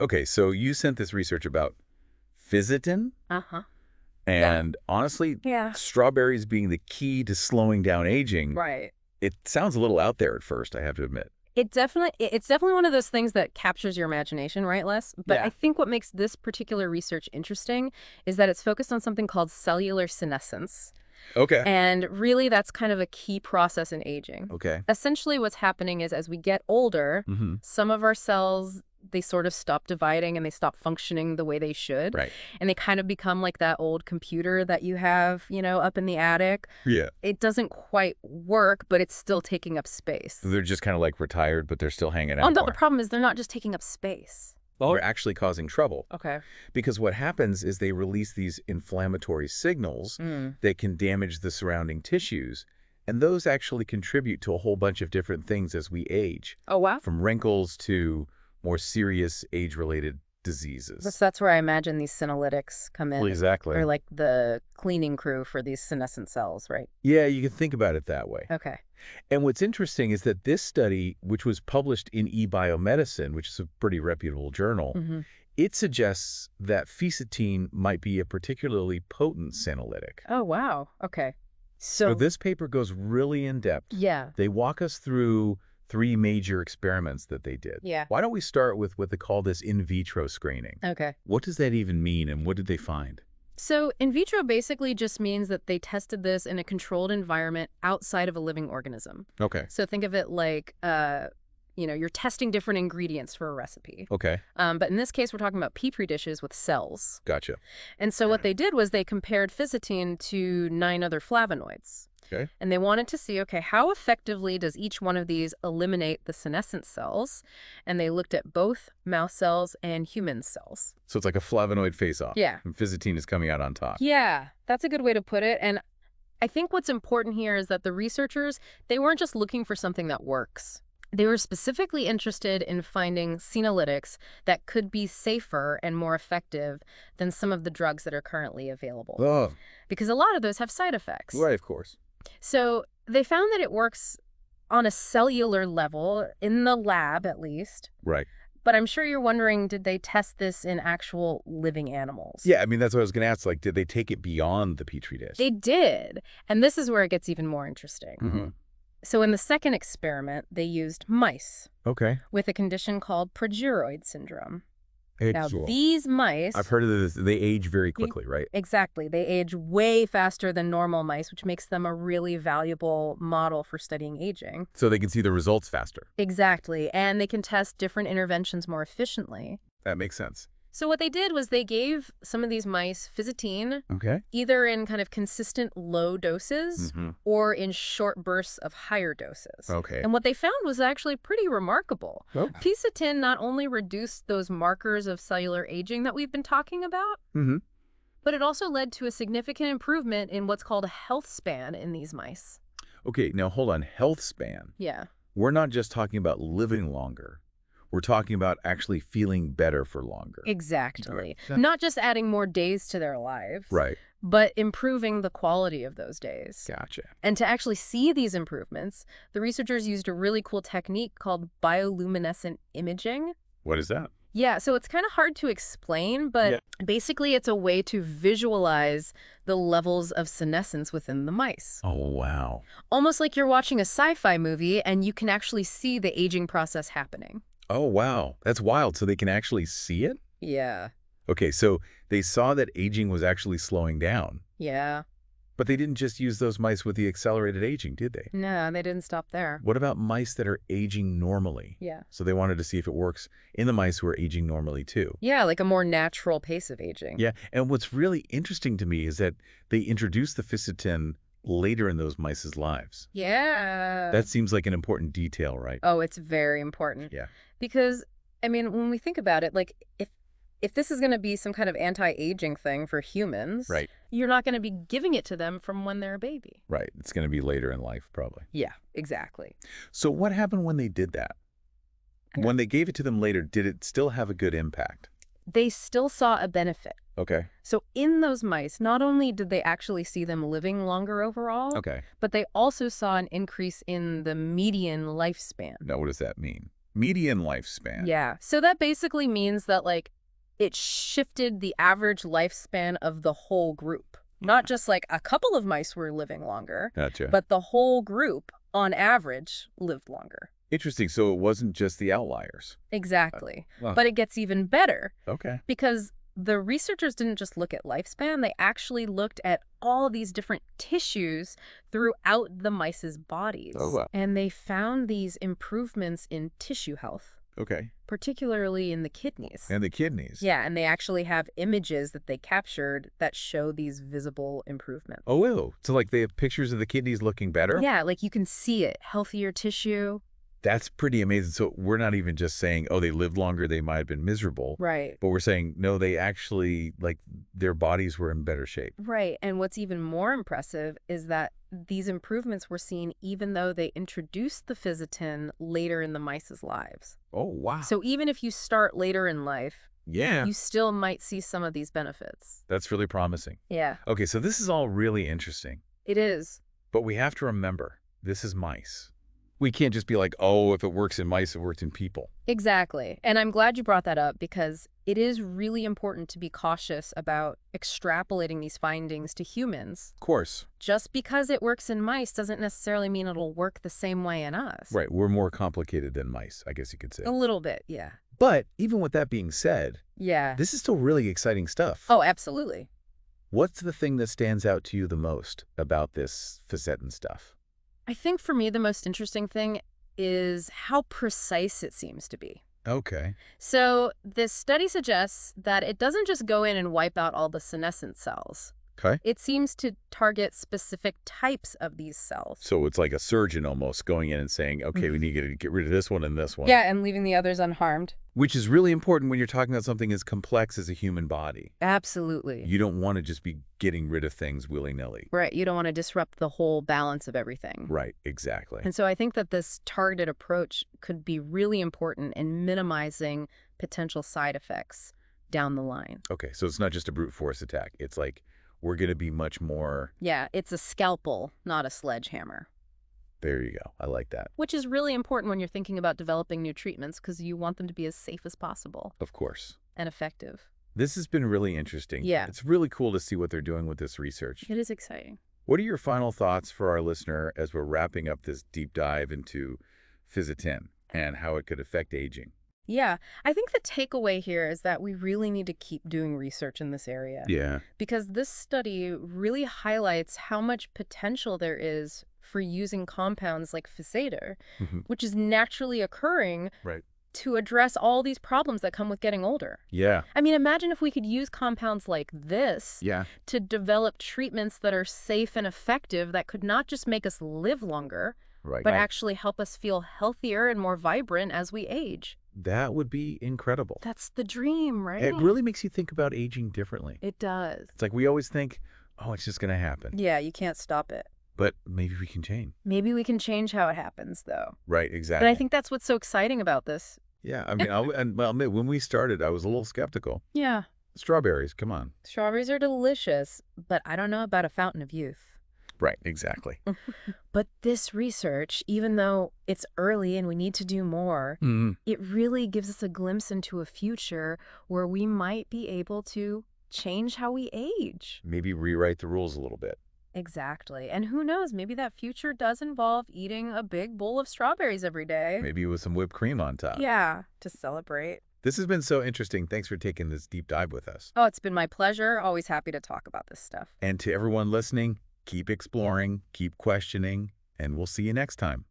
Okay, so you sent this research about Fisetin, Uh-huh. and honestly, Yeah. strawberries being the key to slowing down aging, Right. it sounds a little out there at first, I have to admit. It's definitely one of those things that captures your imagination, right, Les? But Yeah. I think what makes this particular research interesting is that it's focused on something called cellular senescence. Okay. And really, that's kind of a key process in aging. Okay. Essentially, what's happening is as we get older, Mm-hmm. some of our cells, they sort of stop dividing and they stop functioning the way they should. Right. And they kind of become like that old computer that you have, up in the attic. Yeah. It doesn't quite work, but it's still taking up space. They're just kind of like retired, but they're still hanging Oh, out no, more. the problem is they're not just taking up space. They're actually causing trouble. Okay. Because what happens is they release these inflammatory signals that can damage the surrounding tissues, and those actually contribute to a whole bunch of different things as we age, Oh, wow. from wrinkles to more serious age-related diseases. That's where I imagine these senolytics come in. Well, exactly. Or like the cleaning crew for these senescent cells, right? Yeah, you can think about it that way. Okay. And what's interesting is that this study, which was published in Biomedicine, which is a pretty reputable journal, it suggests that Fisetin might be a particularly potent senolytic. Oh, wow. Okay. So this paper goes really in depth. Yeah. They walk us through 3 major experiments that they did. Yeah. Why don't we start with what they call this in vitro screening? Okay. What does that even mean, and what did they find? So in vitro basically just means that they tested this in a controlled environment outside of a living organism. Okay. So think of it like, you're testing different ingredients for a recipe. Okay. But in this case, we're talking about Petri dishes with cells. Gotcha. And so what they did was they compared Fisetin to 9 other flavonoids. Okay. And they wanted to see, okay, how effectively does each one of these eliminate the senescent cells? And they looked at both mouse cells and human cells. So it's like a flavonoid face-off. Yeah. And Fisetin is coming out on top. Yeah, that's a good way to put it. And I think what's important here is that the researchers, they weren't just looking for something that works. They were specifically interested in finding senolytics that could be safer and more effective than some of the drugs that are currently available. Oh. Because a lot of those have side effects. Right, of course. So they found that it works on a cellular level, in the lab at least. Right. But I'm sure you're wondering, did they test this in actual living animals? Yeah, I mean, that's what I was going to ask. Like, did they take it beyond the Petri dish? They did. And this is where it gets even more interesting. So in the second experiment, they used mice Okay. with a condition called progeroid syndrome. Now, Excellent. these mice... I've heard of this. They age very quickly, right? Exactly. They age way faster than normal mice, which makes them a really valuable model for studying aging. So they can see the results faster. Exactly. And they can test different interventions more efficiently. That makes sense. So what they did was they gave some of these mice Fisetin, Okay. either in kind of consistent low doses or in short bursts of higher doses. Okay. And what they found was actually pretty remarkable. Oh. Fisetin not only reduced those markers of cellular aging that we've been talking about, but it also led to a significant improvement in what's called a health span in these mice. Okay, now hold on. Health span. Yeah. We're not just talking about living longer. We're talking about actually feeling better for longer. Exactly. Okay. Not just adding more days to their lives, Right. but improving the quality of those days. Gotcha. And to actually see these improvements, the researchers used a really cool technique called bioluminescent imaging. What is that? Yeah, so it's kind of hard to explain, but basically it's a way to visualize the levels of senescence within the mice. Oh, wow. Almost like you're watching a sci-fi movie and you can actually see the aging process happening. Oh, wow. That's wild. So they can actually see it? Yeah. Okay, so they saw that aging was actually slowing down. Yeah. But they didn't just use those mice with the accelerated aging, did they? No, they didn't stop there. What about mice that are aging normally? Yeah. So they wanted to see if it works in the mice who are aging normally too. Yeah, like a more natural pace of aging. Yeah, and what's really interesting to me is that they introduced the Fisetin later in those mice's lives. Yeah. That seems like an important detail, right? Oh, it's very important. Yeah. Because, I mean, when we think about it, like, if this is going to be some kind of anti-aging thing for humans, Right. you're not going to be giving it to them from when they're a baby. Right. It's going to be later in life, probably. Yeah, exactly. So what happened when they did that? When they gave it to them later, did it still have a good impact? They still saw a benefit. Okay. So in those mice, not only did they actually see them living longer overall, Okay. but they also saw an increase in the median lifespan. Now, what does that mean? Median lifespan. Yeah. So that basically means that, like, it shifted the average lifespan of the whole group. Not just like a couple of mice were living longer, Gotcha. but the whole group, on average, lived longer. Interesting. So it wasn't just the outliers. Exactly. Well, But it gets even better okay. because the researchers didn't just look at lifespan, they actually looked at all these different tissues throughout the mice's bodies. Oh, wow. And they found these improvements in tissue health, Okay. particularly in the kidneys. And the kidneys. Yeah, and they actually have images that they captured that show these visible improvements. Oh, ew. So like they have pictures of the kidneys looking better? Yeah, like you can see it. Healthier tissue. That's pretty amazing. So we're not even just saying, oh, they lived longer, they might have been miserable. Right. But we're saying, no, they actually, like, their bodies were in better shape. Right. And what's even more impressive is that these improvements were seen even though they introduced the Fisetin later in the mice's lives. Oh, wow. So even if you start later in life, Yeah. you still might see some of these benefits. That's really promising. Yeah, Okay, so this is all really interesting. it is. But we have to remember, this is mice. We can't just be like, oh, if it works in mice, it works in people. Exactly. And I'm glad you brought that up because it is really important to be cautious about extrapolating these findings to humans. Of course. Just because it works in mice doesn't necessarily mean it'll work the same way in us. Right, we're more complicated than mice, I guess you could say. A little bit, yeah. But even with that being said, Yeah. this is still really exciting stuff. Oh, absolutely. What's the thing that stands out to you the most about this Fisetin stuff? I think for me, the most interesting thing is how precise it seems to be. Okay. So this study suggests that it doesn't just go in and wipe out all the senescent cells. Okay. It seems to target specific types of these cells. So it's like a surgeon almost going in and saying, okay, we need to get rid of this one and this one. Yeah, and leaving the others unharmed. Which is really important when you're talking about something as complex as a human body. Absolutely. You don't want to just be getting rid of things willy-nilly. Right, you don't want to disrupt the whole balance of everything. Right, exactly. And so I think that this targeted approach could be really important in minimizing potential side effects down the line. Okay, so it's not just a brute force attack. It's like we're going to be much more... Yeah, it's a scalpel, not a sledgehammer. There you go. I like that. Which is really important when you're thinking about developing new treatments because you want them to be as safe as possible Of course. and effective. This has been really interesting. Yeah. It's really cool to see what they're doing with this research. It is exciting. What are your final thoughts for our listener as we're wrapping up this deep dive into Fisetin and how it could affect aging? Yeah, I think the takeaway here is that we really need to keep doing research in this area. Yeah. Because this study really highlights how much potential there is for using compounds like Fisetin, which is naturally occurring Right. to address all these problems that come with getting older. Yeah. I mean, imagine if we could use compounds like this Yeah. to develop treatments that are safe and effective that could not just make us live longer, Right. but actually help us feel healthier and more vibrant as we age. That would be incredible. That's the dream, right? It really makes you think about aging differently. It does. It's like we always think, oh, it's just going to happen. Yeah, you can't stop it. But maybe we can change. Maybe we can change how it happens, though. Right, exactly. But I think that's what's so exciting about this. Yeah, I mean, I'll admit, when we started, I was a little skeptical. Yeah. Strawberries, come on. Strawberries are delicious, but I don't know about a fountain of youth. Right, exactly. But this research, even though it's early and we need to do more, it really gives us a glimpse into a future where we might be able to change how we age. Maybe rewrite the rules a little bit. Exactly. And who knows, maybe that future does involve eating a big bowl of strawberries every day. Maybe with some whipped cream on top. Yeah, to celebrate. This has been so interesting. Thanks for taking this deep dive with us. Oh, it's been my pleasure. Always happy to talk about this stuff. And to everyone listening, keep exploring, keep questioning, and we'll see you next time.